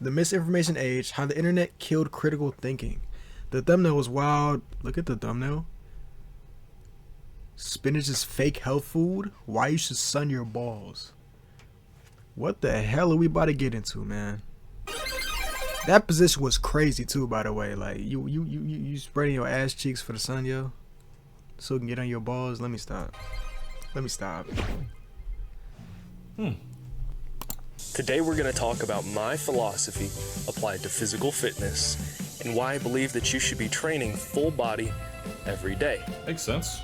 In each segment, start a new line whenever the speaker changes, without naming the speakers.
The Misinformation Age, How the Internet Killed Critical Thinking. The thumbnail was wild. Look at the thumbnail. Spinach is fake health food. Why you should sun your balls. What the hell are we about to get into, man? That position was crazy too, by the way. Like you spreading your ass cheeks for the sun, yo, so it can get on your balls. Let me stop.
Today we're going to talk about my philosophy applied to physical fitness and why I believe that you should be training full body every day.
Makes sense.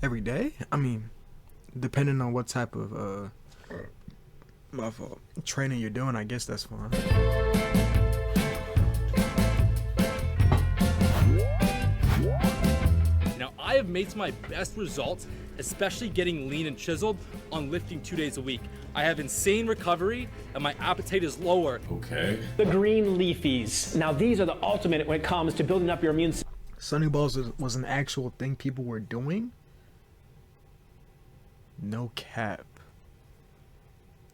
Every day? I mean, depending on what type of my fault, training you're doing, I guess that's fine.
Now, I have made my best results, especially getting lean and chiseled, on lifting 2 days a week. I have insane recovery and my appetite is lower.
Okay.
The green leafies. Now these are the ultimate when it comes to building up your immune system.
Sunny balls was an actual thing people were doing? No cap.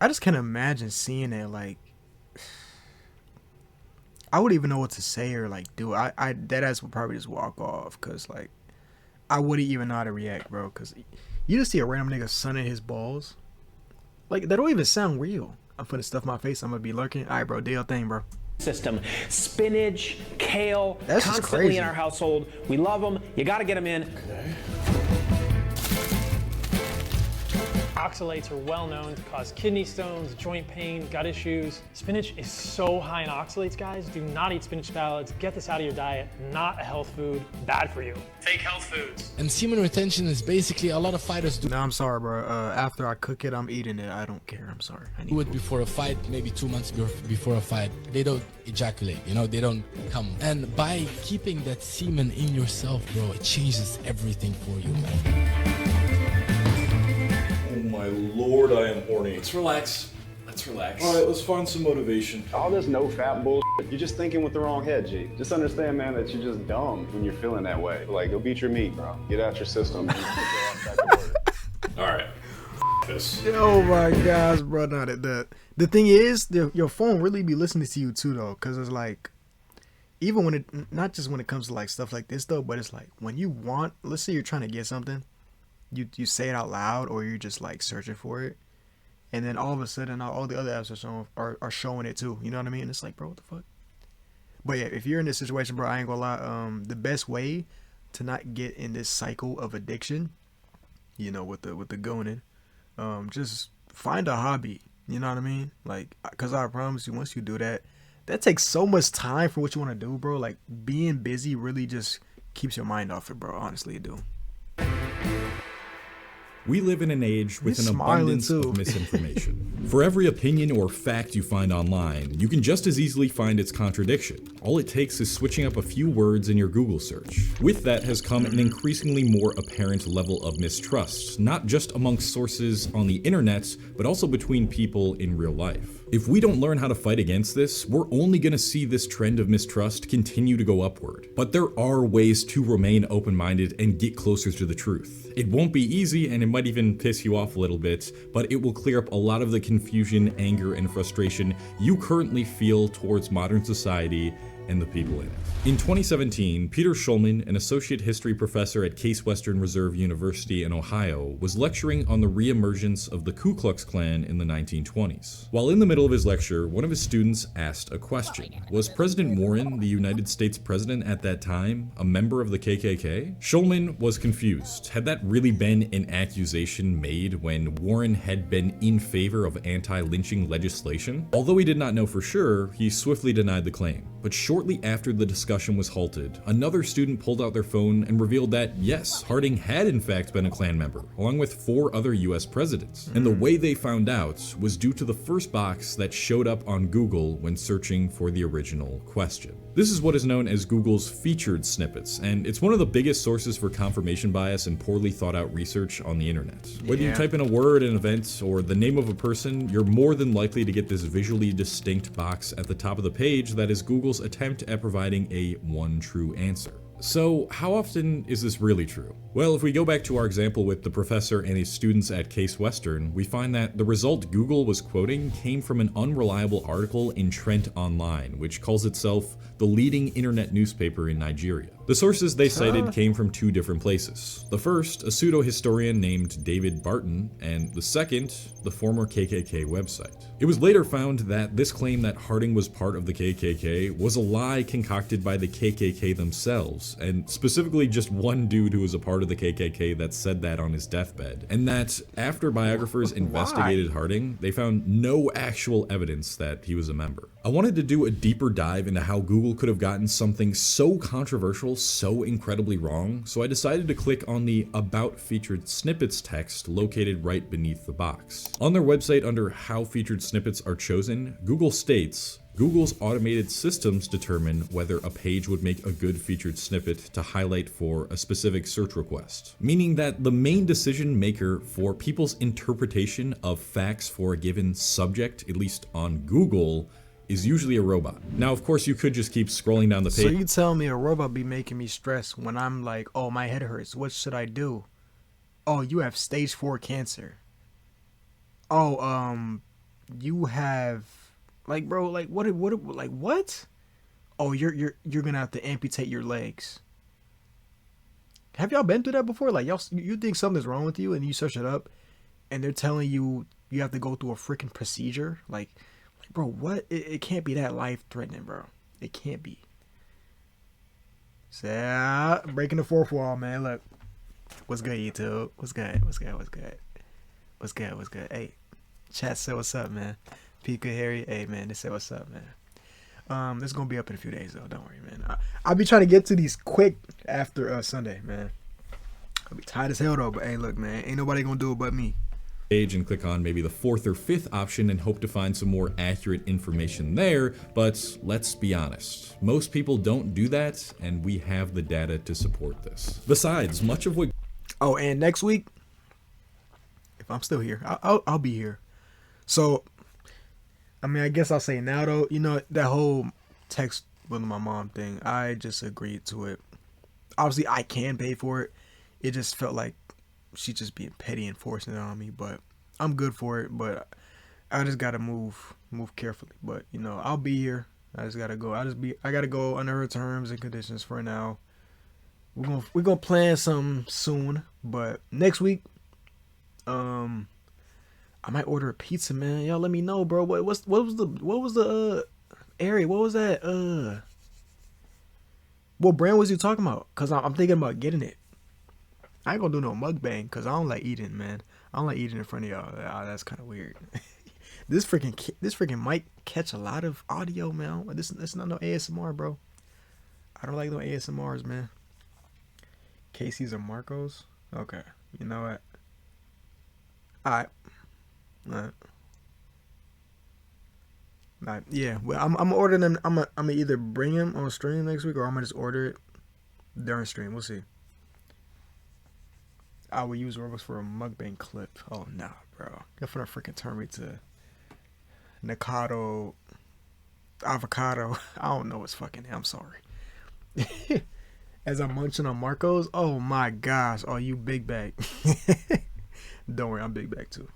I just can't imagine seeing it. Like, I wouldn't even know what to say or like do. I that ass would probably just walk off, cause like I wouldn't even know how to react, bro. Cause you just see a random nigga sunning his balls. Like, that don't even sound real. I'm finna stuff my face. I'm gonna be lurking. All right, bro. Do your thing, bro.
System. Spinach, kale,
That's just
constantly
crazy.
in our household. We love them. You got to get them in.
Okay.
Oxalates are well known to cause kidney stones, joint pain, gut issues. Spinach is so high in oxalates, guys. Do not eat spinach salads. Get this out of your diet. Not a health food. Bad for you. Fake health foods.
And semen retention is basically a lot of fighters do
No, I'm sorry, bro. After I cook it, I'm eating it. I don't care. I'm sorry. I need
it
food.
before a fight, maybe 2 months before a fight. They don't ejaculate, you know, they don't come. And by keeping that semen in yourself, bro, it changes everything for you, man.
Oh my lord, I am horny.
Let's relax.
Alright, let's find some motivation.
All this no fat bull. You're just thinking with the wrong head, G. Just understand, man, that you're just dumb when you're feeling that way. Like, go beat your meat, bro. Get out your system. And get your ass back to work.
Alright. This.
Oh my gosh, bro. No, the thing is, your phone really be listening to you too, though, because it's like, even when it, not just when it comes to like stuff like this though, but it's like when you want, let's say you're trying to get something, you say it out loud, or you're just like searching for it, and then all of a sudden all the other apps are showing it too. You know what I mean? It's like, bro, what the fuck? But yeah, if you're in this situation, bro, I ain't gonna lie. The best way to not get in this cycle of addiction, you know, with the going in, just find a hobby. You know what I mean? Like, cause I promise you, once you do that, that takes so much time for what you want to do, bro. Like, being busy really just keeps your mind off it, bro. Honestly, it do.
We live in an age with
He's
an
smiling
abundance
too.
of misinformation. For every opinion or fact you find online, you can just as easily find its contradiction. All it takes is switching up a few words in your Google search. With that has come an increasingly more apparent level of mistrust, not just amongst sources on the internet, but also between people in real life. If we don't learn how to fight against this, we're only going to see this trend of mistrust continue to go upward. But there are ways to remain open-minded and get closer to the truth. It won't be easy, and it might even piss you off a little bit, but it will clear up a lot of the confusion, anger, and frustration you currently feel towards modern society and the people in it. In 2017, Peter Schulman, an associate history professor at Case Western Reserve University in Ohio, was lecturing on the reemergence of the Ku Klux Klan in the 1920s. While in the middle of his lecture, one of his students asked a question. Was President Warren, the United States president at that time, a member of the KKK? Schulman was confused. Had that really been an accusation made when Warren had been in favor of anti-lynching legislation? Although he did not know for sure, he swiftly denied the claim. But shortly after the discussion was halted, another student pulled out their phone and revealed that, yes, Harding had in fact been a Klan member, along with 4 other US presidents. And the way they found out was due to the first box that showed up on Google when searching for the original question. This is what is known as Google's featured snippets, and it's one of the biggest sources for confirmation bias and poorly thought out research on the internet. Whether you type in a word, an event, or the name of a person, you're more than likely to get this visually distinct box at the top of the page that is Google's attempt at providing a one true answer. So how often is this really true? Well, if we go back to our example with the professor and his students at Case Western, we find that the result Google was quoting came from an unreliable article in Trent Online, which calls itself the leading internet newspaper in Nigeria. The sources they cited came from two different places. The first, a pseudo-historian named David Barton, and the second, the former KKK website. It was later found that this claim that Harding was part of the KKK was a lie concocted by the KKK themselves, and specifically just one dude who was a part of the KKK that said that on his deathbed, and that after biographers investigated Harding, they found no actual evidence that he was a member. I wanted to do a deeper dive into how Google could have gotten something so controversial so incredibly wrong, so I decided to click on the About Featured Snippets text located right beneath the box. On their website under How Featured Snippets Are Chosen, Google states, Google's automated systems determine whether a page would make a good featured snippet to highlight for a specific search request, meaning that the main decision maker for people's interpretation of facts for a given subject, at least on Google, is usually a robot. Now, of course, you could just keep scrolling down the page.
So you tell me a robot be making me stress when I'm like, oh, my head hurts. What should I do? Oh, you have stage 4 cancer. Oh, you have, like, bro, like, what, like, what? Oh, you're gonna have to amputate your legs. Have y'all been through that before? Like, y'all, you think something's wrong with you and you search it up and they're telling you you have to go through a freaking procedure? Like, bro, what? It can't be that life-threatening, bro. It can't be. So, breaking the fourth wall, man. Look. What's good, YouTube? What's good? What's good? What's good? What's good? What's good? Hey, chat said what's up, man. Pika Harry, hey, man, they said what's up, man. This gonna be up in a few days, though. Don't worry, man. I'll be trying to get to these quick after Sunday, man. I'll be tired as hell, though. But, hey, look, man. Ain't nobody gonna do it but me.
Page and click on maybe the 4th or 5th option and hope to find some more accurate information there, but let's be honest, most people don't do that, and we have the data to support this. Besides, much of what...
Oh, and next week, if I'm still here, I'll be here. So, I mean, I guess I'll say now, though, you know, that whole text with my mom thing, I just agreed to it. Obviously, I can pay for it. It just felt like she's just being petty and forcing it on me, but I'm good for it. But I just gotta move carefully. But you know, I'll be here. I just gotta go. I gotta go under her terms and conditions for now. We're gonna plan something soon, but next week, I might order a pizza, man. Y'all let me know, bro. What was the area? What was that? What brand was you talking about? Cause I'm thinking about getting it. I ain't gonna do no mukbang because I don't like eating, man. I don't like eating in front of y'all. That's kind of weird. This freaking mic catch a lot of audio, man. This not no ASMR, bro. I don't like no ASMRs, man. Casey's or Marcos? Okay. You know what? Alright. Yeah. Well, I'm ordering them. I'm gonna either bring them on stream next week or I'm gonna just order it during stream. We'll see. I will use Robux for a mukbang clip. Oh, nah, bro. You're gonna freaking turn me to Nikado Avocado. I don't know what's fucking name. I'm sorry. As I'm munching on Marcos. Oh, my gosh. Oh, you big bag. Don't worry. I'm big bag, too.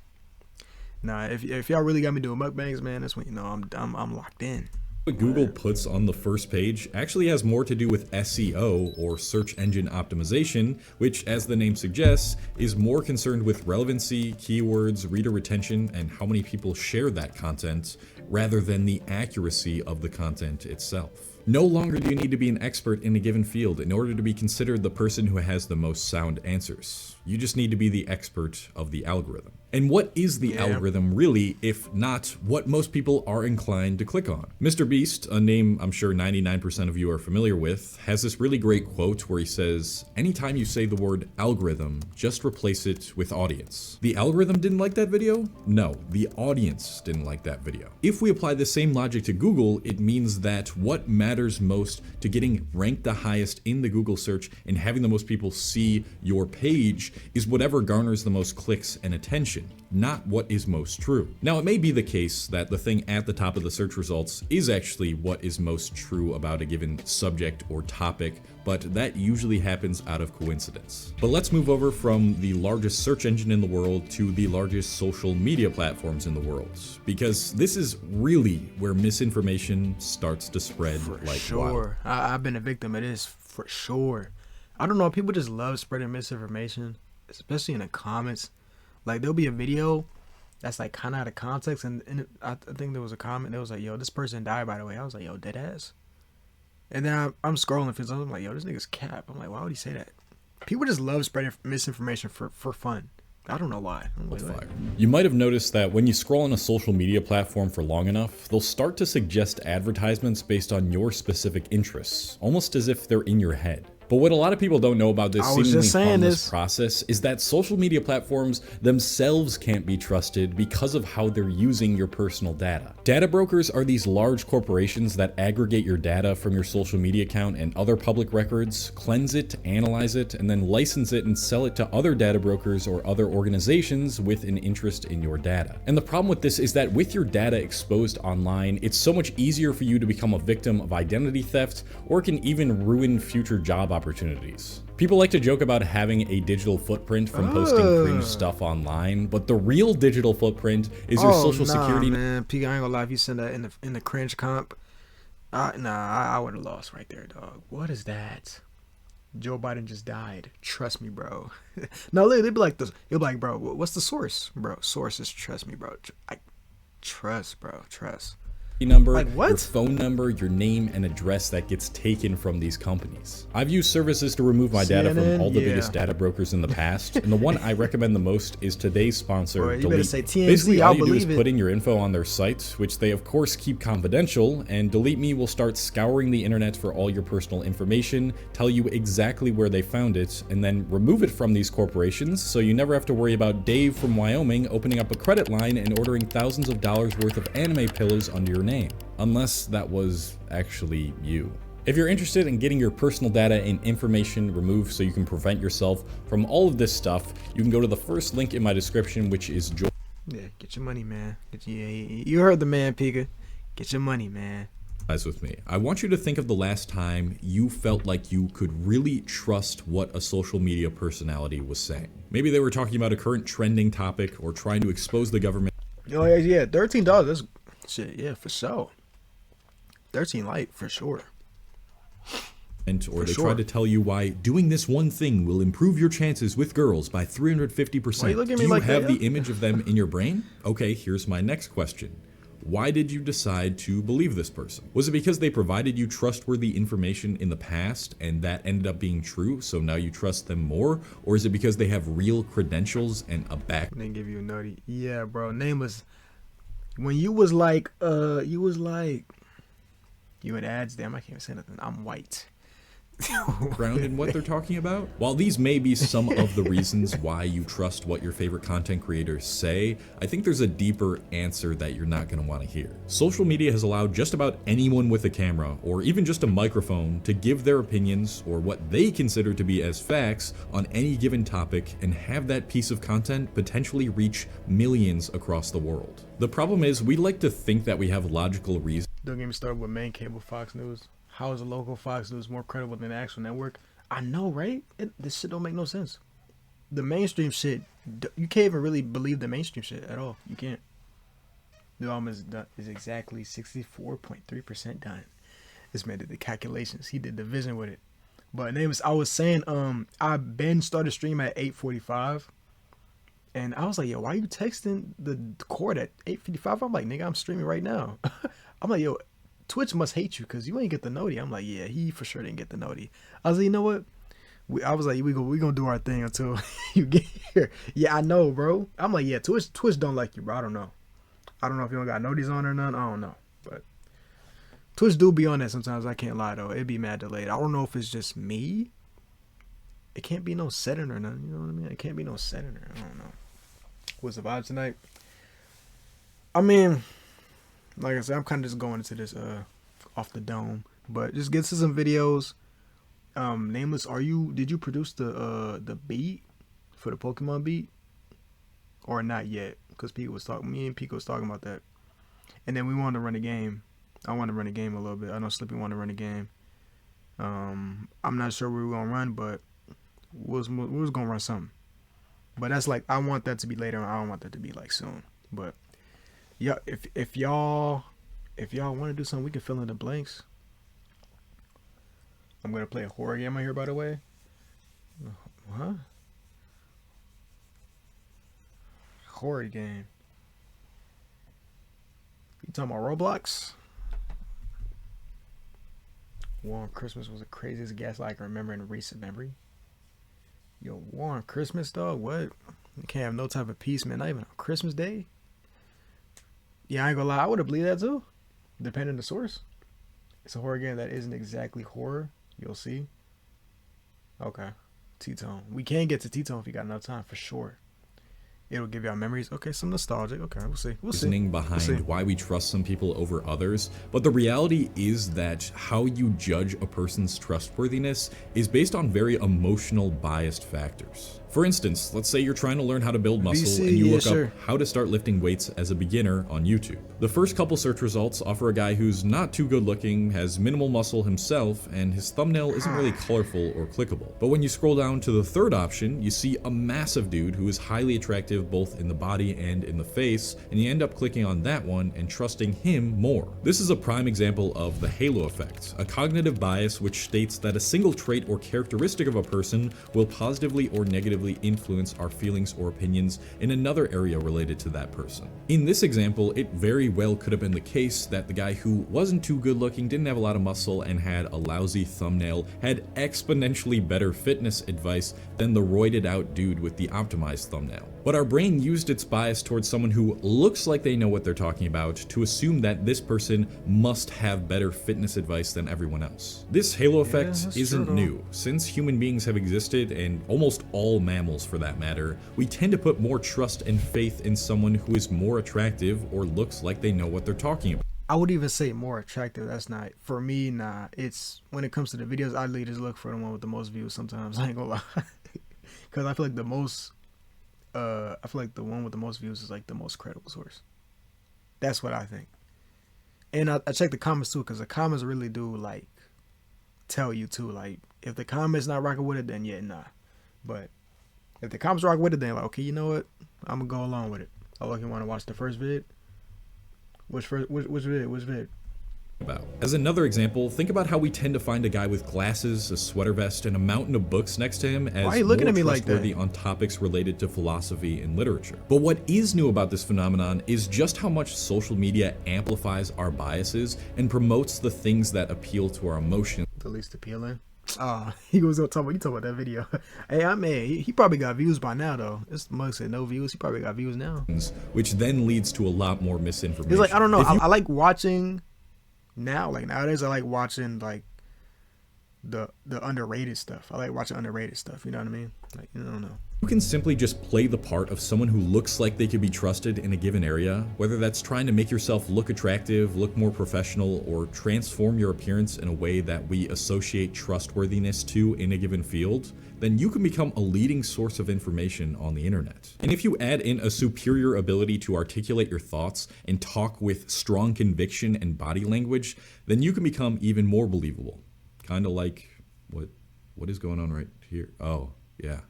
Nah, if y'all really got me doing mukbangs, man, that's when you know I'm locked in.
What Google puts on the first page actually has more to do with SEO, or search engine optimization, which, as the name suggests, is more concerned with relevancy, keywords, reader retention, and how many people share that content, rather than the accuracy of the content itself. No longer do you need to be an expert in a given field in order to be considered the person who has the most sound answers. You just need to be the expert of the algorithm. And what is the algorithm really, if not what most people are inclined to click on? Mr. Beast, a name I'm sure 99% of you are familiar with, has this really great quote where he says, anytime you say the word algorithm, just replace it with audience. The algorithm didn't like that video? No, the audience didn't like that video. If we apply the same logic to Google, it means that what matters most to getting ranked the highest in the Google search and having the most people see your page is whatever garners the most clicks and attention. information, not what is most true. Now, it may be the case that the thing at the top of the search results is actually what is most true about a given subject or topic, but that usually happens out of coincidence. But let's move over from the largest search engine in the world to the largest social media platforms in the world, because this is really where misinformation starts to spread like wild.
I've been a victim of this for sure. I don't know, people just love spreading misinformation, especially in the comments. Like, there'll be a video that's like kind of out of context, and I think there was a comment that was like, yo, this person died, by the way. I was like, yo, dead ass. And then I'm scrolling through something, I'm like, yo, this nigga's cap. I'm like, why would he say that? People just love spreading misinformation for fun. I don't know why.
You might have noticed that when you scroll on a social media platform for long enough, they'll start to suggest advertisements based on your specific interests, almost as if they're in your head. But what a lot of people don't know about this seemingly harmless process is that social media platforms themselves can't be trusted because of how they're using your personal data. Data brokers are these large corporations that aggregate your data from your social media account and other public records, cleanse it, analyze it, and then license it and sell it to other data brokers or other organizations with an interest in your data. And the problem with this is that with your data exposed online, it's so much easier for you to become a victim of identity theft, or it can even ruin future job opportunities. People like to joke about having a digital footprint from posting cringe stuff online, but the real digital footprint is your social security.
Man, P, I ain't gonna lie, if you send that in the cringe comp, I would have lost right there, dog. What is that? Joe Biden just died. Trust me, bro. No, they'd be like this. You'll be like, bro, what's the source, bro? Source is trust me, bro. Trust, bro. Trust.
Number,
like what?
Your phone number, your name, and address that gets taken from these companies. I've used services to remove my data from all the biggest data brokers in the past, and the one I recommend the most is today's sponsor,
Boy, you
Delete.
better say TMZ,
Basically, all you do is
it.
put in your info on their site, which they of course keep confidential, and Delete Me will start scouring the internet for all your personal information, tell you exactly where they found it, and then remove it from these corporations, so you never have to worry about Dave from Wyoming opening up a credit line and ordering thousands of dollars worth of anime pillows under your name. Unless that was actually you. If you're interested in getting your personal data and information removed so you can prevent yourself from all of this stuff, you can go to the first link in my description, which is
Yeah, get your money, man. You heard the man, Pika. Get your money, man.
With me. I want you to think of the last time you felt like you could really trust what a social media personality was saying. Maybe they were talking about a current trending topic or trying to expose the government.
Oh yeah, $13. That's shit. Yeah, for sure. 13 light for sure.
Or they try to tell you why doing this one thing will improve your chances with girls by 350%. Do you have the image of them in your brain? Okay, here's my next question. Why did you decide to believe this person? Was it because they provided you trustworthy information in the past and that ended up being true, so now you trust them more? Or is it because they have real credentials and a back?
They give you a nutty. Yeah, bro. Name was when you was like you had ads. Damn, I can't say nothing. I'm white.
Ground in what they're talking about? While these may be some of the reasons why you trust what your favorite content creators say, I think there's a deeper answer that you're not going to want to hear. Social media has allowed just about anyone with a camera or even just a microphone to give their opinions or what they consider to be as facts on any given topic and have that piece of content potentially reach millions across the world. The problem is we like to think that we have logical reasons.
Don't get me started with main cable Fox News. How is a local Fox News more credible than the actual network? I know, right? This shit don't make no sense. The mainstream shit, you can't even really believe the mainstream shit at all. You can't. The album is exactly 64.3% done. This man did the calculations. He did division with it. But I was saying, I Ben started stream at 8:45. And I was like, yo, why are you texting the court at 8:55? I'm like, nigga, I'm streaming right now. I'm like, yo, Twitch must hate you because you ain't get the noti. I'm like, yeah, he for sure didn't get the noti. I was like, you know what? I was like, we gonna do our thing until you get here. Yeah, I know, bro. I'm like, yeah, Twitch don't like you, bro. I don't know if you don't got noties on or none. I don't know, but Twitch do be on that sometimes. I can't lie though. It'd be mad delayed. I don't know if it's just me. It can't be no setting or nothing. You know what I mean? It can't be no setting or I don't know. What's the vibe tonight? I mean, like I said, I'm kind of just going into this off the dome, but just get to some videos. Nameless, did you produce the beat for the Pokemon beat? or not yet, because me and Pico was talking about that, and then we wanted to run a game. I want to run a game a little bit. I know Slippy want to run a game. I'm not sure where we're gonna run, but we was gonna run something. But that's like, I want that to be later on. I don't want that to be like soon. But yeah, if y'all want to do something, we can fill in the blanks. I'm gonna play a horror game out here, by the way. Huh? Horror game. You talking about Roblox? War on Christmas was the craziest gaslight I can remember in recent memory. Yo, War on Christmas, dog? What? You can't have no type of peace, man. Not even on Christmas Day? Yeah, I ain't gonna lie. I would have believed that too, depending on the source. It's a horror game that isn't exactly horror. You'll see. Okay. T-Tone. We can get to T-Tone if you got enough time, for sure. It'll give y'all memories. Okay, some nostalgic. Okay, we'll see.
Reasoning behind why we trust some people over others, but the reality is that how you judge a person's trustworthiness is based on very emotional, biased factors. For instance, let's say you're trying to learn how to build muscle and you look up how to start lifting weights as a beginner on YouTube. The first couple search results offer a guy who's not too good looking, has minimal muscle himself, and his thumbnail isn't really colorful or clickable. But when you scroll down to the third option, you see a massive dude who is highly attractive both in the body and in the face, and you end up clicking on that one and trusting him more. This is a prime example of the halo effect, a cognitive bias which states that a single trait or characteristic of a person will positively or negatively influence our feelings or opinions in another area related to that person. In this example, it very well could have been the case that the guy who wasn't too good looking, didn't have a lot of muscle, and had a lousy thumbnail had exponentially better fitness advice than the roided out dude with the optimized thumbnail. But our brain used its bias towards someone who looks like they know what they're talking about to assume that this person must have better fitness advice than everyone else. This halo effect isn't new. Since human beings have existed, and almost all mammals for that matter, we tend to put more trust and faith in someone who is more attractive or looks like they know what they're talking about.
I would even say more attractive. That's not, for me, nah. It's, when it comes to the videos, I just look for the one with the most views sometimes. I ain't gonna lie. Because I feel like the one with the most views is like the most credible source. That's what I think. And I check the comments too, because the comments really do like tell you too. Like, if the comments not rocking with it, then yeah, nah. But if the comments rock with it, then like, okay, you know what? I'm gonna go along with it. Oh, look, you want to watch the first vid? Which vid?
As another example, think about how we tend to find a guy with glasses, a sweater vest, and a mountain of books next to him as more trustworthy on topics related to philosophy and literature. But what is new about this phenomenon is just how much social media amplifies our biases and promotes the things that appeal to our emotions.
The least appealing. He was gonna talk about that video. Hey, I mean, he probably got views by now though. This mug said no views. He probably got views now.
Which then leads to a lot more misinformation.
It's like, I don't know. I like watching now. Like nowadays, I like watching like the underrated stuff. I like watching underrated stuff. You know what I mean? Like, I don't know.
You can simply just play the part of someone who looks like they could be trusted in a given area, whether that's trying to make yourself look attractive, look more professional, or transform your appearance in a way that we associate trustworthiness to in a given field, then you can become a leading source of information on the internet. And if you add in a superior ability to articulate your thoughts and talk with strong conviction and body language, then you can become even more believable. Kind of like, what is going on right here? Oh, yeah.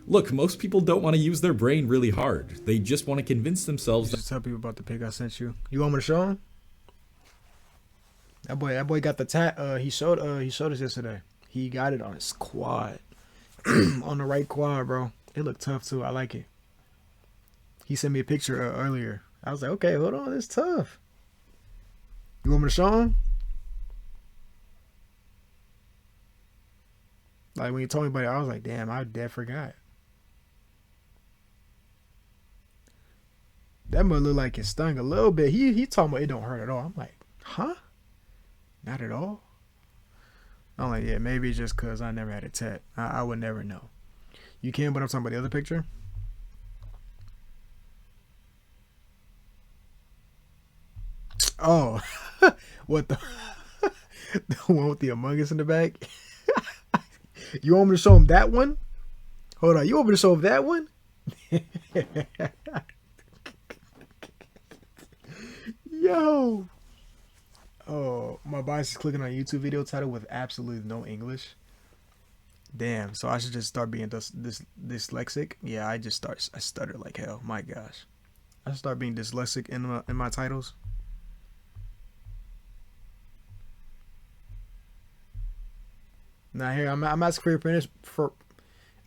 Look, most people don't want to use their brain really hard. They just want to convince themselves.
Just tell people about the pic I sent you. You want me to show him? That boy got the tat. He showed us yesterday. He got it on his quad, on the right quad, bro. It looked tough too. I like it. He sent me a picture earlier. I was like, okay, hold on, it's tough. You want me to show him? Like when you told me about it, I was like, damn, I dead forgot. That must look like it stung a little bit. He talking about it don't hurt at all. I'm like, huh? Not at all? I'm like, yeah, maybe it's just because I never had a tat. I would never know. You can, but I'm talking about the other picture. Oh, what the? The one with the Among Us in the back? You want me to show him that one? Hold on, you want me to show him that one? Yo. Oh, my bias is clicking on a YouTube video title with absolutely no English. Damn, so I should just start being dyslexic. Yeah, I stutter like hell. My gosh, I should start being dyslexic in my titles. Now here, I'm asking for your permission.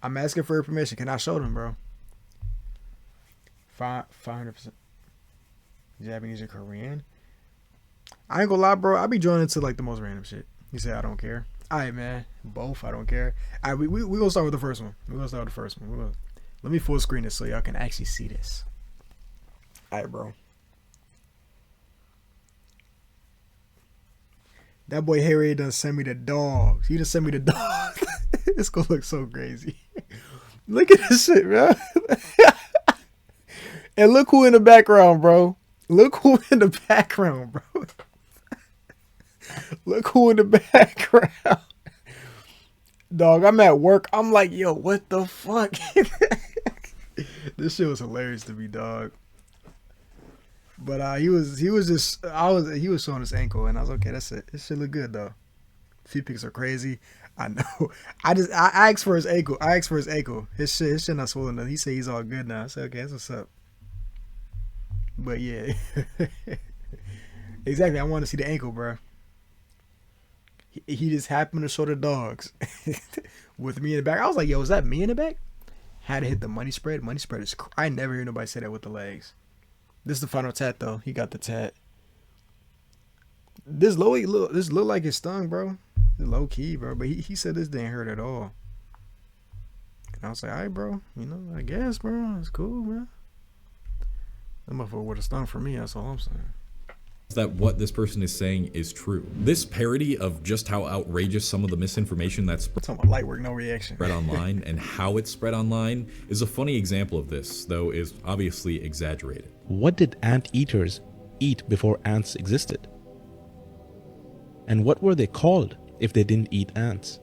I'm asking for your permission. Can I show them, bro? 500% Japanese or Korean. I ain't gonna lie, bro. I be joining into like the most random shit. You say I don't care. Alright, man. Both. I don't care. Alright, we gonna start with the first one. Let me full screen this so y'all can actually see this. Alright, bro. That boy Harry done send me the dogs. He just sent me the dogs. It's gonna look so crazy. Look at this shit, bro. And look who in the background, bro. Look who in the background, bro. Look who in the background. Dog, I'm at work. I'm like, yo, what the fuck? This shit was hilarious to me, dog. But he was showing his ankle, and I was okay. That's it. This shit look good though. Feet pics are crazy. I know. I asked for his ankle. His shit not swollen enough. He said he's all good now. I said okay, that's what's up. But yeah, exactly. I want to see the ankle, bro. He just happened to show the dogs with me in the back. I was like, yo, is that me in the back? Had to hit the money spread. Money spread is. I never hear nobody say that with the legs. This is the final tat though. He got the tat. This look like it stung, bro. It's low key, bro. But he said this didn't hurt at all. And I was like, all right, bro. You know, I guess, bro. It's cool, bro. That motherfucker would have stung for me. That's all I'm saying.
That what this person is saying is true. This parody of just how outrageous some of the misinformation that's
light work, no reaction.
spread online and how it's spread online is a funny example of this, though is obviously exaggerated.
What did anteaters eat before ants existed? And what were they called if they didn't eat ants?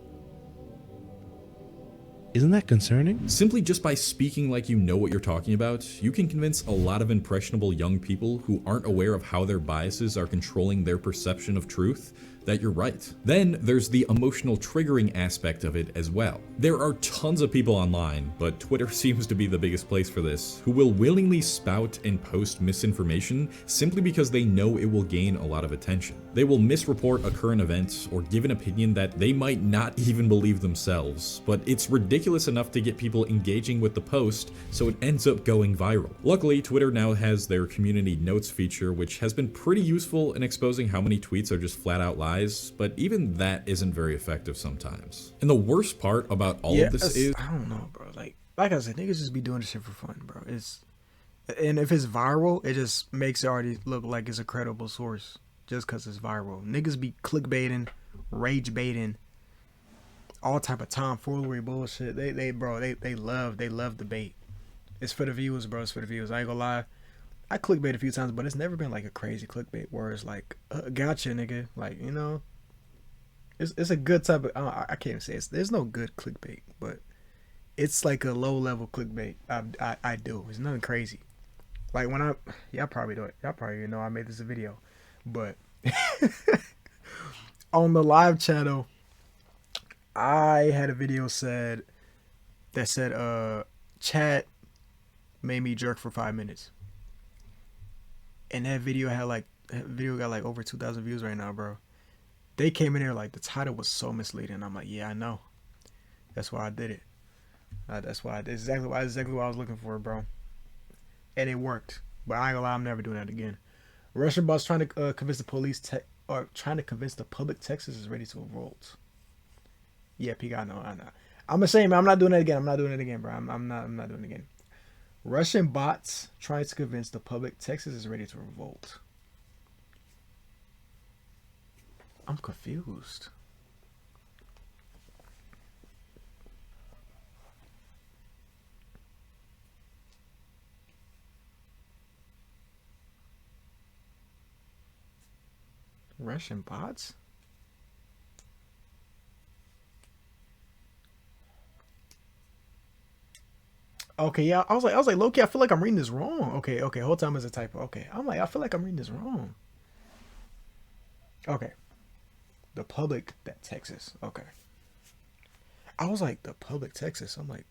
Isn't that concerning?
Simply just by speaking like you know what you're talking about, you can convince a lot of impressionable young people who aren't aware of how their biases are controlling their perception of truth that you're right. Then there's the emotional triggering aspect of it as well. There are tons of people online, but Twitter seems to be the biggest place for this, who will willingly spout and post misinformation simply because they know it will gain a lot of attention. They will misreport a current event or give an opinion that they might not even believe themselves, but it's ridiculous enough to get people engaging with the post, so it ends up going viral. Luckily, Twitter now has their community notes feature, which has been pretty useful in exposing how many tweets are just flat out lies, but even that isn't very effective sometimes. And the worst part about all of this is,
I don't know, bro. Like I said, niggas just be doing this shit for fun, bro. And if it's viral, it just makes it already look like it's a credible source just because it's viral. Niggas be clickbaiting, rage baiting, all type of tomfoolery bullshit. They love debate. It's for the views, bro. It's for the views. I ain't gonna lie. I clickbait a few times, but it's never been like a crazy clickbait where it's like, gotcha, nigga. Like, you know, it's a good type of, I can't even say it. There's no good clickbait, but it's like a low level clickbait. I do. It's nothing crazy. Like when y'all probably do it. Y'all probably know I made this a video, but on the live channel, I had a video that said, chat made me jerk for 5 minutes. And that video got like over 2,000 views right now, bro. They came in there like the title was so misleading. I'm like, yeah, I know. That's why I did it. That's exactly what I was looking for, bro. And it worked. But I ain't gonna lie, I'm never doing that again. Russian boss trying to convince the police trying to convince the public Texas is ready to revolt. Yeah, P, I know. I'm ashamed. I'm not doing that again. Bro. I'm not doing it again. Russian bots trying to convince the public Texas is ready to revolt. I'm confused. Russian bots? Okay, yeah, I was like, low key, I feel like I'm reading this wrong. Okay, whole time is a typo. Okay, I'm like, I feel like I'm reading this wrong. Okay, the public that Texas. Okay, I was like, the public Texas. I'm like,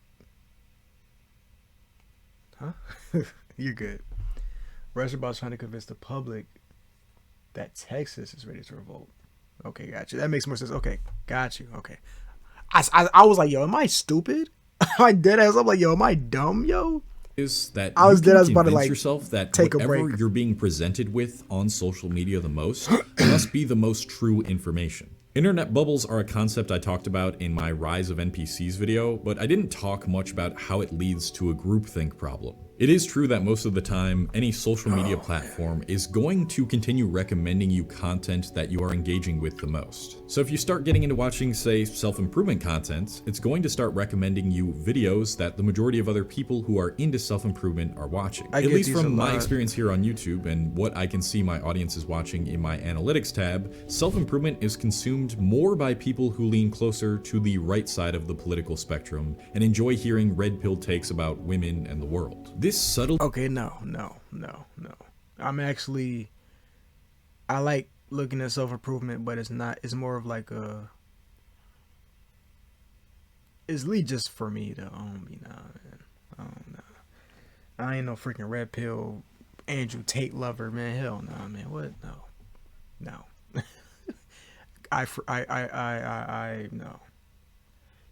huh? You're good. Rushball's trying to convince the public that Texas is ready to revolt. Okay, got you. That makes more sense. Okay, got you. Okay, I was like, yo, am I stupid? I dead ass. I'm like, yo, am I dumb, yo?
Is that
I was
you
dead
can
ass about to
convince
like
yourself that
take a
whatever
break.
you're being presented with on social media the most must be the most true information. Internet bubbles are a concept I talked about in my Rise of NPCs video, but I didn't talk much about how it leads to a groupthink problem. It is true that most of the time, any social media platform is going to continue recommending you content that you are engaging with the most. So if you start getting into watching, say, self-improvement content, it's going to start recommending you videos that the majority of other people who are into self-improvement are watching. At least from my experience here on YouTube and what I can see my audience is watching in my analytics tab, self-improvement is consumed more by people who lean closer to the right side of the political spectrum and enjoy hearing red pill takes about women and the world. This subtle...
Okay, no. I like looking at self-improvement, but it's more of like a... It's really just for me, though. I don't know. I ain't no freaking red pill Andrew Tate lover, man. Hell no, man. What? No. No.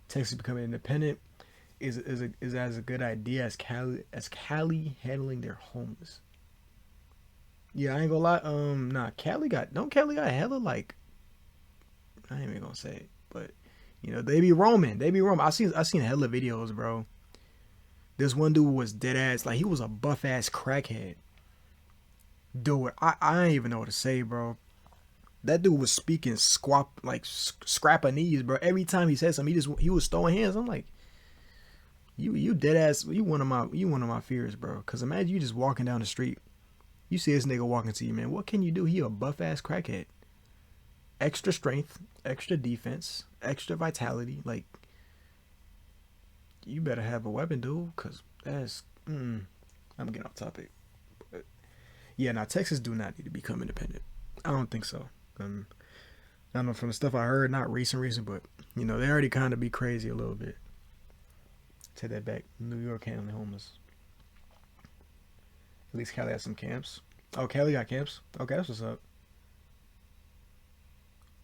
Texas becoming independent is as a good idea as Cali handling their homeless. Yeah, I ain't gonna lie. Cali got hella like, I ain't even gonna say it, but you know, they be roaming. I seen hella videos, bro. This one dude was dead ass, like he was a buff ass crackhead. Dude, I don't even know what to say, bro. That dude was speaking scrapanese, bro. Every time he said something, he was throwing hands. I'm like, you dead ass. You one of my fears, bro. Cause imagine you just walking down the street, you see this nigga walking to you, man. What can you do? He a buff ass crackhead. Extra strength, extra defense, extra vitality. Like, you better have a weapon, dude. Cause that's I'm getting off topic. But yeah, now Texas do not need to become independent. I don't think so. I don't know, from the stuff I heard, not recent, but you know, they already kind of be crazy a little bit. Take that back. New York handling homeless. At least Cali has some camps. Oh, Cali got camps. Okay, that's what's up.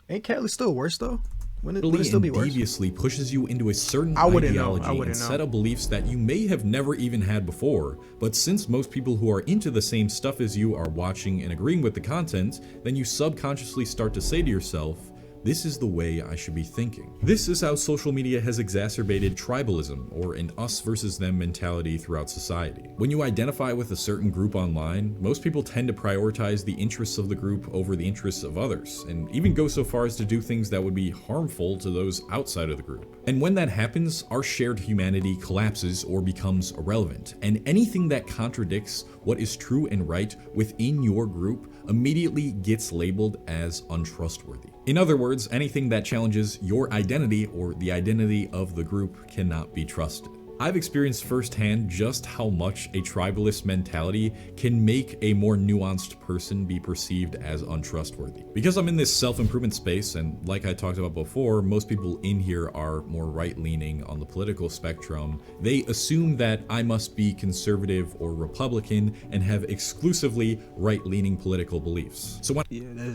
Ain't Cali still worse though? Would it still be worse?
Deviously pushes you into a certain ideology and set of beliefs that you may have never even had before, but since most people who are into the same stuff as you are watching and agreeing with the content, then you subconsciously start to say to yourself, this is the way I should be thinking. This is how social media has exacerbated tribalism, or an us versus them mentality throughout society. When you identify with a certain group online, most people tend to prioritize the interests of the group over the interests of others, and even go so far as to do things that would be harmful to those outside of the group. And when that happens, our shared humanity collapses or becomes irrelevant, and anything that contradicts what is true and right within your group immediately gets labeled as untrustworthy. In other words, anything that challenges your identity or the identity of the group cannot be trusted. I've experienced firsthand just how much a tribalist mentality can make a more nuanced person be perceived as untrustworthy. Because I'm in this self-improvement space, and like I talked about before, most people in here are more right-leaning on the political spectrum, they assume that I must be conservative or Republican and have exclusively right-leaning political beliefs. So when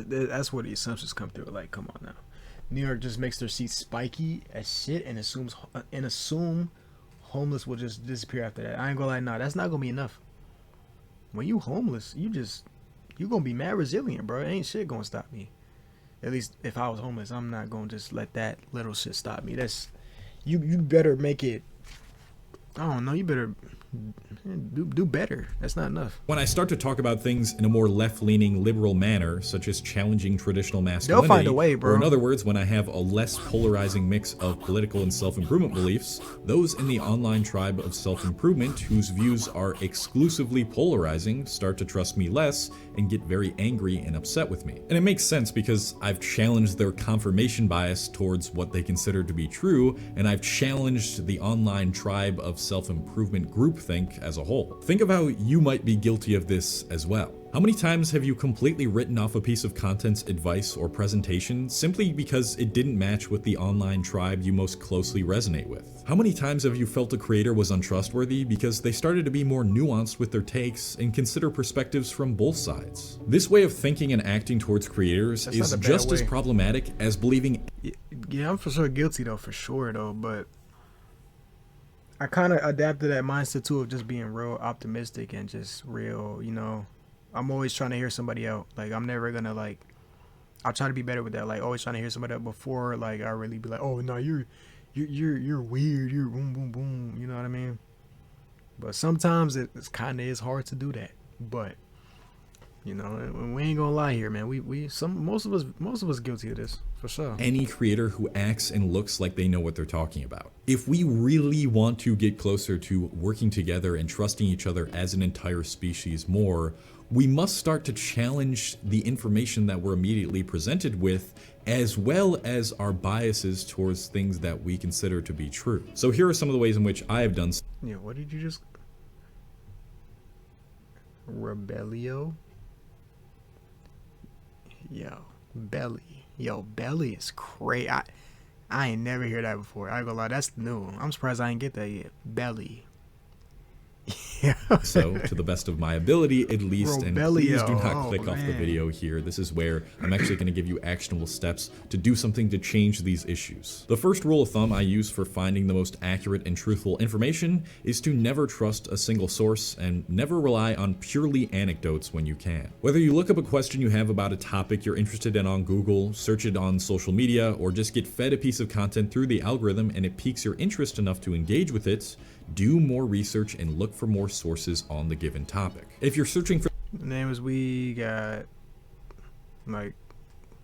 that's where the assumptions come through. Like, come on now. New York just makes their seats spiky as shit and assume homeless will just disappear after that. I ain't gonna lie, nah, that's not gonna be enough. When you homeless, you gonna be mad resilient, bro. Ain't shit gonna stop me. At least if I was homeless, I'm not gonna just let that little shit stop me. That's you better make it. I don't know, you better do better. That's not enough.
When I start to talk about things in a more left-leaning liberal manner, such as challenging traditional masculinity,
they'll find a way, bro.
Or in other words, when I have a less polarizing mix of political and self-improvement beliefs, those in the online tribe of self-improvement whose views are exclusively polarizing start to trust me less and get very angry and upset with me. And it makes sense because I've challenged their confirmation bias towards what they consider to be true, and I've challenged the online tribe of self-improvement groupthink as a whole. Think of how you might be guilty of this as well. How many times have you completely written off a piece of content's advice or presentation simply because it didn't match with the online tribe you most closely resonate with? How many times have you felt a creator was untrustworthy because they started to be more nuanced with their takes and consider perspectives from both sides? This way of thinking and acting towards creators is just as problematic as believing.
Yeah, I'm for sure guilty though, for sure though, but I kind of adapted that mindset too of just being real optimistic and just real, you know. I'm always trying to hear somebody out. Like, I'm never gonna, like, I'll try to be better with that. Like, always trying to hear somebody out before, like, I really be like, oh, no, you're weird. You're boom, boom, boom. You know what I mean? But sometimes it's kind of is hard to do that. But, you know, we ain't gonna lie here, man. Most of us guilty of this, for sure.
Any creator who acts and looks like they know what they're talking about. If we really want to get closer to working together and trusting each other as an entire species more, we must start to challenge the information that we're immediately presented with, as well as our biases towards things that we consider to be true. So here are some of the ways in which I have done.
Yeah, what did you just? Rebellio? Yo, belly. Yo, belly is crazy. I ain't never heard that before. I ain't gonna lie, that's new. I'm surprised I ain't get that yet. Belly. Yeah.
So, to the best of my ability, at least, and please do not click off the video here. This is where I'm actually going to give you actionable steps to do something to change these issues. The first rule of thumb I use for finding the most accurate and truthful information is to never trust a single source and never rely on purely anecdotes when you can. Whether you look up a question you have about a topic you're interested in on Google, search it on social media, or just get fed a piece of content through the algorithm and it piques your interest enough to engage with it, do more research and look for more sources on the given topic. If you're searching for
names, we got like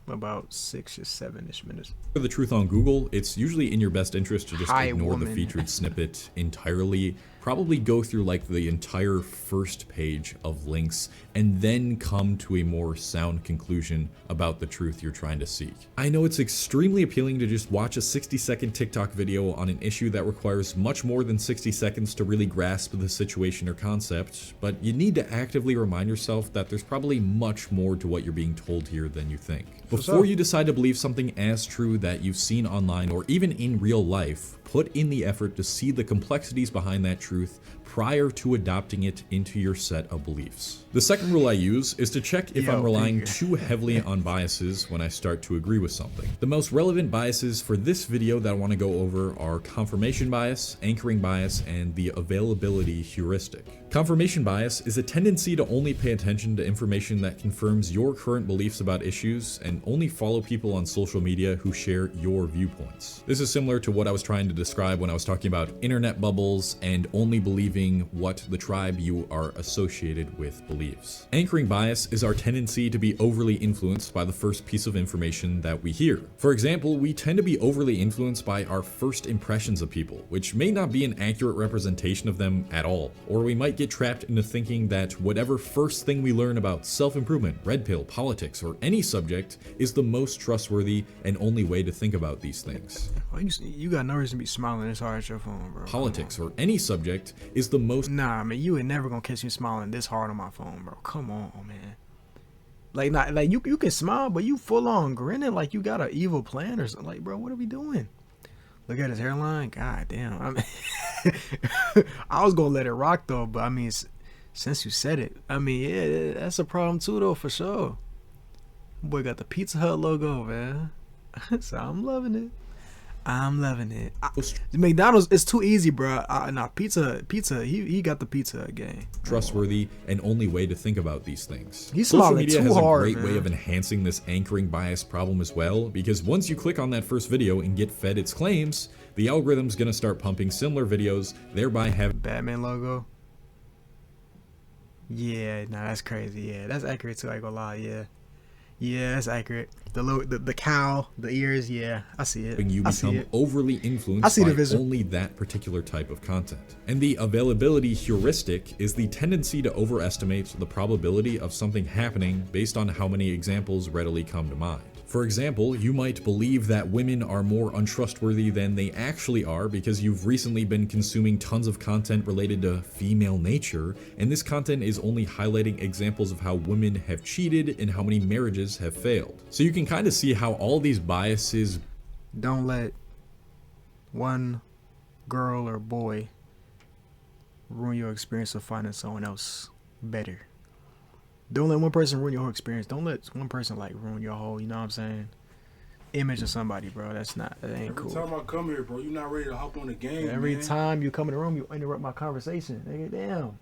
about 6 or 7-ish minutes.
For the truth on Google, it's usually in your best interest to just ignore the featured snippet entirely. Probably go through like the entire first page of links and then come to a more sound conclusion about the truth you're trying to seek. I know it's extremely appealing to just watch a 60-second TikTok video on an issue that requires much more than 60 seconds to really grasp the situation or concept, but you need to actively remind yourself that there's probably much more to what you're being told here than you think. Before you decide to believe something as true that you've seen online or even in real life, put in the effort to see the complexities behind that truth prior to adopting it into your set of beliefs. The second rule I use is to check if I'm relying too heavily on biases when I start to agree with something. The most relevant biases for this video that I want to go over are confirmation bias, anchoring bias, and the availability heuristic. Confirmation bias is a tendency to only pay attention to information that confirms your current beliefs about issues and only follow people on social media who share your viewpoints. This is similar to what I was trying to describe when I was talking about internet bubbles and only believing what the tribe you are associated with believes. Anchoring bias is our tendency to be overly influenced by the first piece of information that we hear. For example, we tend to be overly influenced by our first impressions of people, which may not be an accurate representation of them at all, or we might get trapped into thinking that whatever first thing we learn about self-improvement, red pill, politics, or any subject is the most trustworthy and only way to think about these things.
Well, you got no reason to be smiling this hard at your phone, bro.
Politics or any subject is the most.
Nah, man, you ain't never gonna catch me smiling this hard on my phone, bro. Come on, man. Like you can smile, but you full on grinning like you got an evil plan or something. Like, bro, what are we doing? Look at his hairline. God damn. I mean, I was gonna let it rock though, but I mean, since you said it, I mean, yeah, that's a problem too though, for sure. Boy got the Pizza Hut logo, man. So I'm loving it. I'm loving it. McDonald's, it's too easy, bro. Nah, pizza. He got the Pizza Hut game.
Trustworthy and only way to think about these things.
He's
Social
smiling
media
too
has
hard,
a great
man.
way of enhancing this anchoring bias problem as well, because once you click on that first video and get fed its claims, the algorithm's gonna start pumping similar videos, thereby having
Batman logo. Yeah, nah, that's crazy. Yeah, that's accurate too. I ain't gonna lie. Yeah. Yeah, that's accurate. The cow, the ears, yeah, I see it.
You
I see
become
it.
overly
I
influenced
see the
by
visual.
only that particular type of content. And the availability heuristic is the tendency to overestimate the probability of something happening based on how many examples readily come to mind. For example, you might believe that women are more untrustworthy than they actually are because you've recently been consuming tons of content related to female nature, and this content is only highlighting examples of how women have cheated and how many marriages have failed. So you can kind of see how all these biases.
Don't let one girl or boy ruin your experience of finding someone else better. Don't let one person ruin your whole experience. Don't let one person like ruin your whole, you know what I'm saying, image of somebody, bro. That ain't cool.
Every time I come here, bro, you're not ready to hop on the game.
Every
man.
time you come in the room, you interrupt my conversation. Nigga, damn.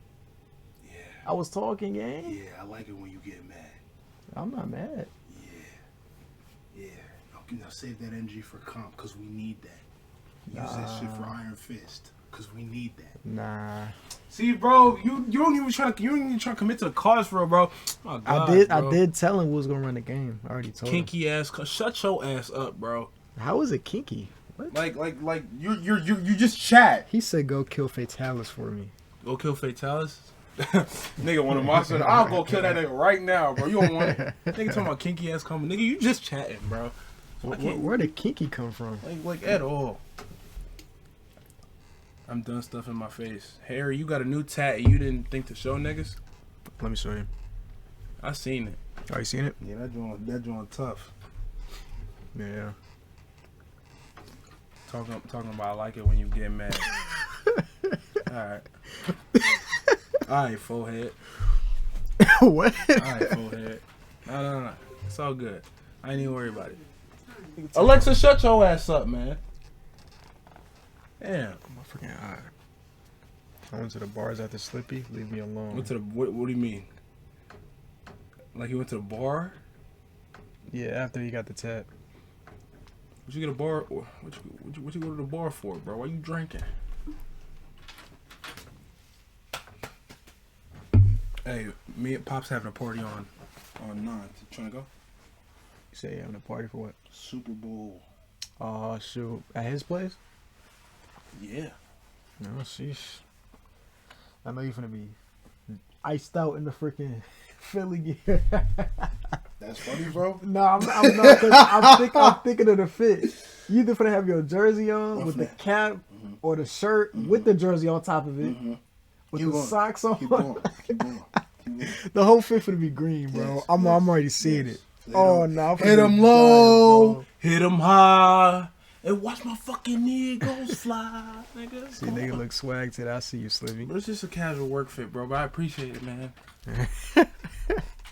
Yeah.
I was talking, gang.
Yeah, I like it when you get mad.
I'm not mad.
Yeah. Now save that energy for comp, because we need that. Use that shit for Iron Fist, because we need that.
Nah.
See, bro, you don't even try to commit to the cause for it, bro. Oh, God,
I did tell him who was gonna run the game. I already told him.
Kinky ass, shut your ass up, bro.
How is it kinky? What?
Like you just chat.
He said go kill Fatalis for me.
Go kill Fatalis? Nigga, one of my sons. I'll go kill that nigga right now, bro. You don't want it. Nigga talking about kinky ass coming. Nigga, you just chatting, bro.
Where did kinky come from?
Like at all. I'm done stuffing my face. Harry, you got a new tat and you didn't think to show niggas?
Let me show you.
I seen it.
Oh, you seen it?
Yeah, that joint tough.
Yeah.
Talking about I like it when you get mad. Alright. Alright, forehead.
What?
Alright, forehead. No. It's all good. I ain't even worry about it. Alexa, shut your ass up, man. Damn.
My freaking eye. I went to the bars after Slippy. Leave me alone.
Went to the what do you mean? Like he went to the bar?
Yeah, after he got the tat.
What you get a bar? What you go to the bar for, bro? Why you drinking? Hey, me and Pop's having a party on 9th. Trying to go?
You say you having a party for what?
Super Bowl.
Oh shoot! At his place?
Yeah.
No, sheesh. I know you're finna be iced out in the freaking Philly gear.
That's funny, bro.
No, I'm not. Cause I'm thinking of the fit. You either finna have your jersey on with the cap or the shirt with the jersey on top of it with the socks on.
Keep going.
The whole fit finna be green, bro.
Yes,
I'm already seeing it. Oh no!
Hit him low, hit him high, and watch my fucking niggas fly, nigga.
See, nigga look swag today. I see you, Slippy.
But it's just a casual work fit, bro. But I appreciate it, man.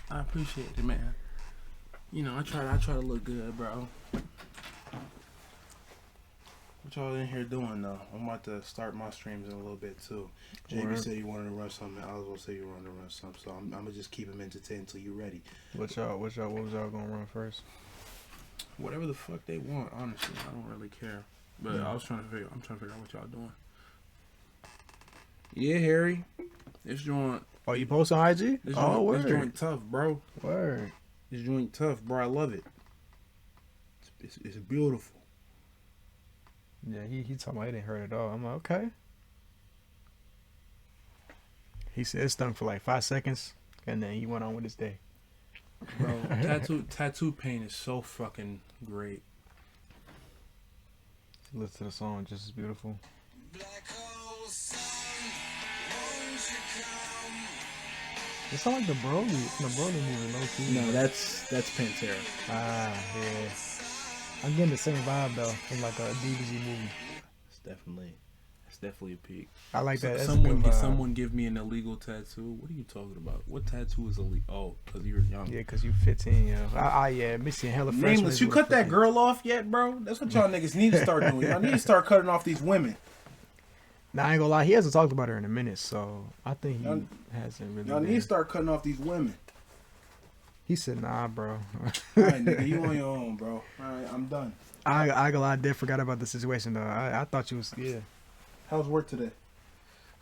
I appreciate it, man. You know, I try to look good, bro. What y'all in here doing though? I'm about to start my streams in a little bit too. JB said you wanted to run something. I was gonna say you wanted to run something, so I'm gonna just keep him entertained until you're ready.
What was y'all gonna run first?
Whatever the fuck they want, honestly, I don't really care. But I'm trying to figure out what y'all doing. Yeah, Harry, this joint.
Oh, you post on IG?
This joint tough, bro.
Word.
This joint tough, bro. I love it. It's beautiful.
Yeah, he told me I didn't hurt at all. I'm like, okay. He said it stung for like 5 seconds, and then he went on with his day.
Bro, tattoo paint is so fucking great.
Listen to the song, just as beautiful. It sound like the Broly movie, low key.
No, that's Pantera.
Ah, yeah. I'm getting the same vibe though, from like a DBZ movie.
It's definitely a peak.
I like that.
Someone give me an illegal tattoo. What are you talking about? What tattoo is illegal? Oh, because you're young.
Yeah, because you 15. Yeah, missing hella fresh.
Nameless, you cut that girl off yet, bro? That's what y'all niggas need to start doing. Y'all need to start cutting off these women.
Now I ain't gonna lie, he hasn't talked about her in a minute, so I think he hasn't really.
Y'all need to start cutting off these women.
He said, "Nah, bro."
All right, nigga, you on your own, bro. All right, I'm done.
I ain't gonna lie, I did forgot about the situation though. I thought you was
How's work today?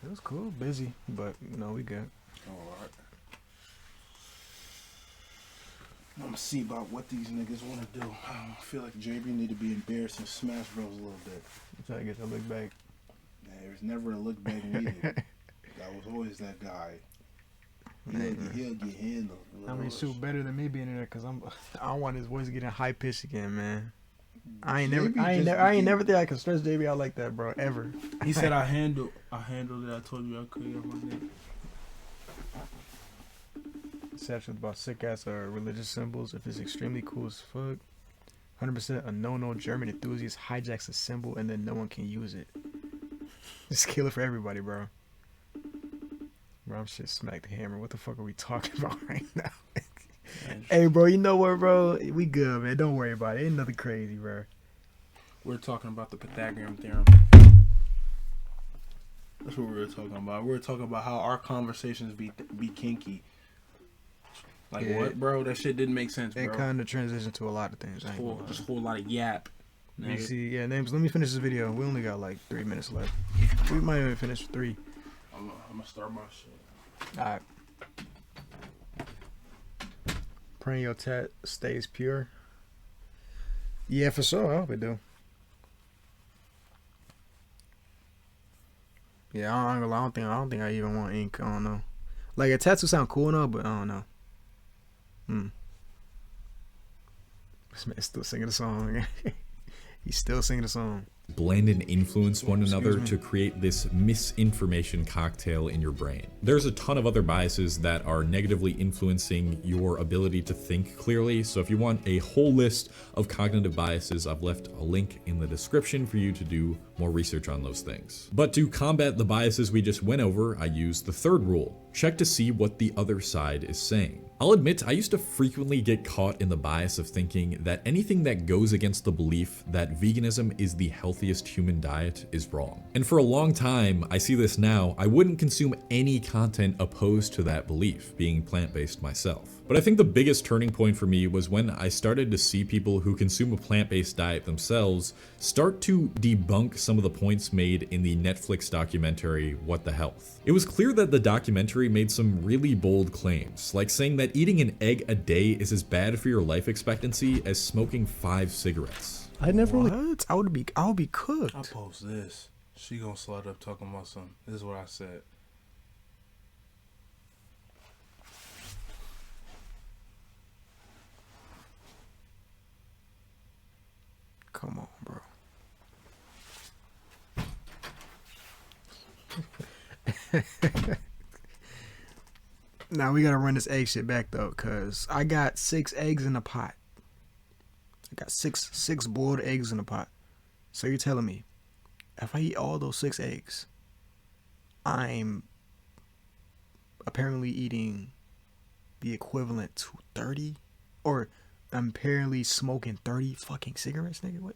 It was cool, busy, but we good.
All right. I'm gonna see about what these niggas want to do. I feel like JB need to be embarrassed and Smash Bros a little bit.
Try to get your look back.
There's never a look back needed. I was always that guy. He'll get handled.
I mean, shoot, better than me being in there, cause I don't want his voice getting high pitched again, man. I ain't never think I could stress JB out like that, bro, ever.
He said I handled it. I told you I couldn't have my name.
Satchel about sick ass religious symbols. If it's extremely cool as fuck. 100% a no German enthusiast hijacks a symbol and then no one can use it. Just kill it for everybody, bro. Bro, I'm shit smacked the hammer. What the fuck are we talking about right now? Hey, bro, you know what, bro? We good, man. Don't worry about it. Ain't nothing crazy, bro.
We're talking about the Pythagorean theorem. That's what we were talking about. We were talking about how our conversations be kinky. Like, what, bro? That shit didn't make sense, bro.
It kind of transitioned to a lot of things.
Just a whole lot of yap.
You see, yeah, names. Let me finish this video. We only got like 3 minutes left. We might even finish 3.
I'm gonna start my shit.
Alright. Praying your tat stays pure. Yeah, for sure. I hope it do. Yeah, I don't think I even want ink. I don't know. Like, a tattoo sound cool now, but I don't know. This man's still singing the song. He's still singing the song.
Blend and influence one another to create this misinformation cocktail in your brain. There's a ton of other biases that are negatively influencing your ability to think clearly. So if you want a whole list of cognitive biases, I've left a link in the description for you to do more research on those things. But to combat the biases we just went over, I use the third rule. Check to see what the other side is saying. I'll admit I used to frequently get caught in the bias of thinking that anything that goes against the belief that veganism is the healthiest human diet is wrong. And for a long time, I see this now, I wouldn't consume any content opposed to that belief, being plant-based myself. But I think the biggest turning point for me was when I started to see people who consume a plant-based diet themselves start to debunk some of the points made in the Netflix documentary, What the Health. It was clear that the documentary made some really bold claims, like saying that eating an egg a day is as bad for your life expectancy as smoking 5 cigarettes.
I never. What? I would be cooked.
I'll post this. She gonna slide up talking about something. This is what I said.
Come on, bro. Now we gotta run this egg shit back though, cause I got 6 eggs in a pot. I got six boiled eggs in a pot. So you're telling me, if I eat all those 6 eggs, I'm apparently eating the equivalent to 30, or I'm apparently smoking 30 fucking cigarettes, nigga. What?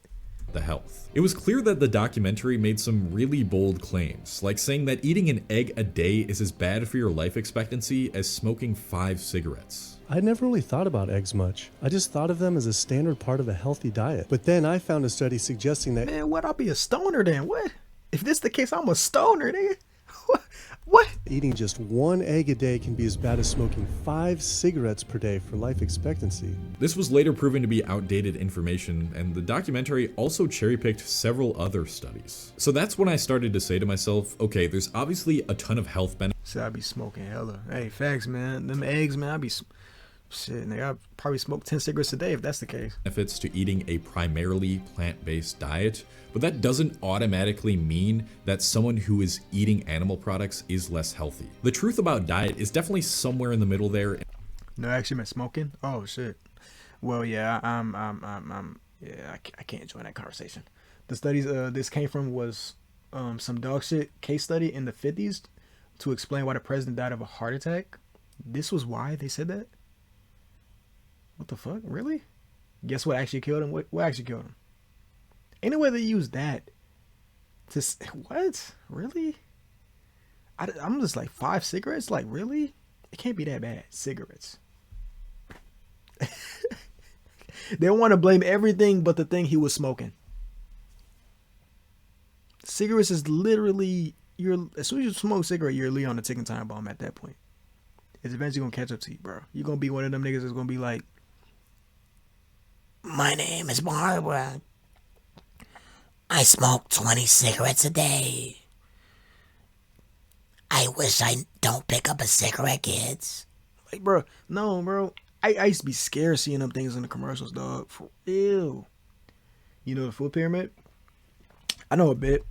The health. It was clear that the documentary made some really bold claims, like saying that eating an egg a day is as bad for your life expectancy as smoking 5 cigarettes.
I'd never really thought about eggs much. I just thought of them as a standard part of a healthy diet. But then I found a study suggesting that—
Man, what? I'll be a stoner then. What? If this the case, I'm a stoner, nigga. What?
Eating just 1 egg a day can be as bad as smoking 5 cigarettes per day for life expectancy.
This was later proven to be outdated information, and the documentary also cherry-picked several other studies. So that's when I started to say to myself, okay, there's obviously a ton of health benefits.
So I be smoking hella. Hey, facts, man. Them eggs, man. I be shit, nigga. I probably smoke 10 cigarettes a day if that's the case.
Benefits to eating a primarily plant-based diet, but that doesn't automatically mean that someone who is eating animal products is less healthy. The truth about diet is definitely somewhere in the middle there.
No, actually, man, smoking? Oh shit. Well, yeah, yeah, I can't join that conversation. The studies this came from was some dog shit case study in the 50s to explain why the president died of a heart attack. This was why they said that? What the fuck? Really? Guess what actually killed him? What actually killed him? Anyway, they use that to... What? Really? I'm just like, 5 cigarettes? Like, really? It can't be that bad. Cigarettes. They want to blame everything but the thing he was smoking. Cigarettes is literally... As soon as you smoke a cigarette, you're literally on the ticking time bomb at that point. It's eventually going to catch up to you, bro. You're going to be one of them niggas that's going to be like,
My name is Barbara. I smoke 20 cigarettes a day. I wish I don't pick up a cigarette, kids.
Like, bro, no, bro. I used to be scared seeing them things in the commercials, dog. For real. You know the food pyramid? I know a bit.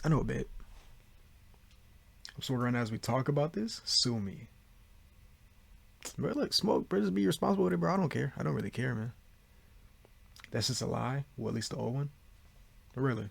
I'm smoking right now as we talk about this. Sue me. Bro, look, smoke, bro. Just be responsible with it, bro. I don't care. I don't really care, man. That's just a lie. Well, at least the old one. Really.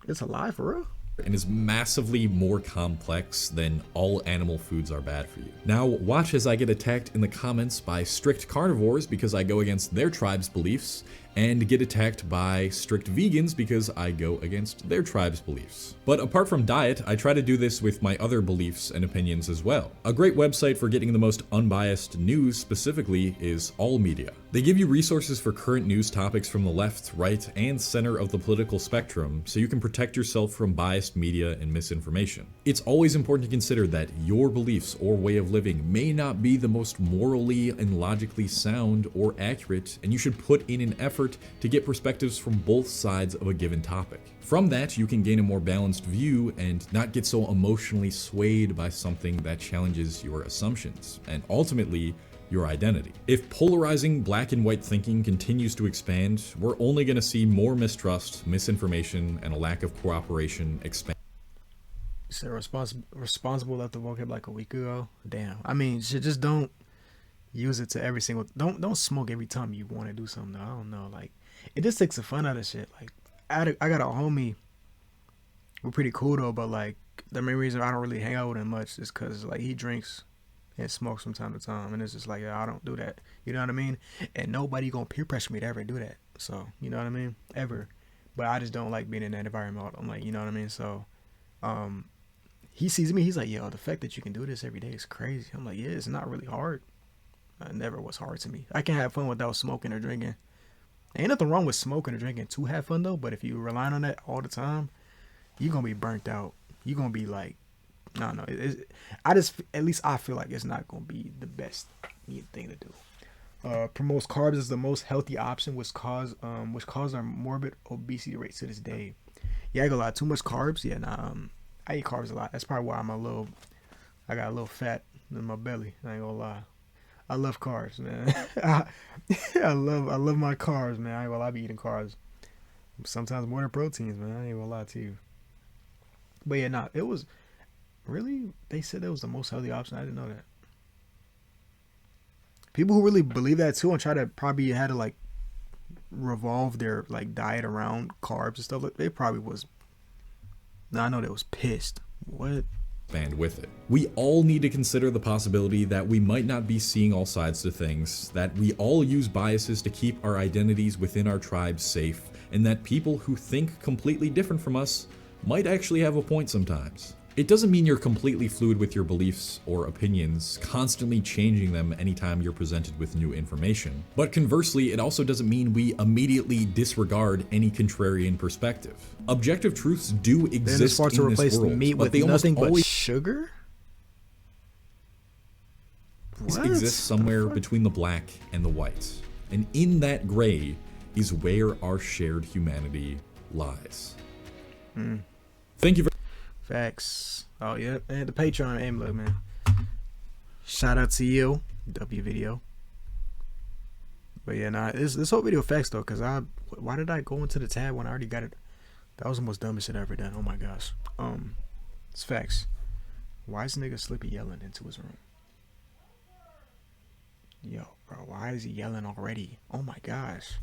It's a lie for real.
And is massively more complex than all animal foods are bad for you. Now, watch as I get attacked in the comments by strict carnivores because I go against their tribe's beliefs, and get attacked by strict vegans because I go against their tribe's beliefs. But apart from diet, I try to do this with my other beliefs and opinions as well. A great website for getting the most unbiased news specifically is All Media. They give you resources for current news topics from the left, right, and center of the political spectrum, so you can protect yourself from biased media and misinformation. It's always important to consider that your beliefs or way of living may not be the most morally and logically sound or accurate, and you should put in an effort to get perspectives from both sides of a given topic. From that, you can gain a more balanced view and not get so emotionally swayed by something that challenges your assumptions, and ultimately, your identity. If polarizing black and white thinking continues to expand, we're only going to see more mistrust, misinformation, and a lack of cooperation expand.
You said responsible left the vocab like a week ago. Damn. I mean, just don't use it to every single. Don't smoke every time you want to do something. I don't know. Like, it just takes the fun out of shit. Like, I got a homie. We're pretty cool though, but like the main reason I don't really hang out with him much is because like he drinks and smokes from time to time, and it's just like, yeah, I don't do that. You know what I mean? And nobody gonna peer pressure me to ever do that. So you know what I mean? Ever. But I just don't like being in that environment. I'm like, you know what I mean? So, he sees me. He's like, yo, the fact that you can do this every day is crazy. I'm like, yeah, it's not really hard. It never was hard to me. I can have fun without smoking or drinking. Ain't nothing wrong with smoking or drinking to have fun though, but if you rely on that all the time, you're gonna be burnt out. You're gonna be like, no. At least I feel like it's not gonna be the best thing to do. Promotes carbs as the most healthy option, which cause our morbid obesity rates to this day. Yeah, I got a lot. Too much carbs. Yeah, nah. I eat carbs a lot. That's probably why I got a little fat in my belly. I ain't gonna lie. I love carbs, man. I love my carbs, man. I ain't gonna lie, I be eating carbs. Sometimes more than proteins, man. I ain't gonna lie to you. But yeah, nah, it was really, they said that was the most healthy option. I didn't know that. People who really believe that too and try to probably had to like revolve their like diet around carbs and stuff, like they probably was. I know they was pissed. What?
Band with it. We all need to consider the possibility that we might not be seeing all sides to things, that we all use biases to keep our identities within our tribes safe, and that people who think completely different from us might actually have a point sometimes. It doesn't mean you're completely fluid with your beliefs or opinions, constantly changing them anytime you're presented with new information. But conversely, it also doesn't mean we immediately disregard any contrarian perspective. Objective truths do exist in this world,
meat
but
with
they almost
nothing but
always
sugar?
exist somewhere between the black and the white. And in that gray is where our shared humanity lies. Thank you very
Facts. Oh yeah, and the Patreon aim look, man. Shout out to you, W video. But yeah, nah, this whole video facts though, cause why did I go into the tab when I already got it? That was the most dumbest shit I ever done. Oh my gosh. It's facts. Why is nigga Slippy yelling into his room? Yo, bro, why is he yelling already? Oh my gosh.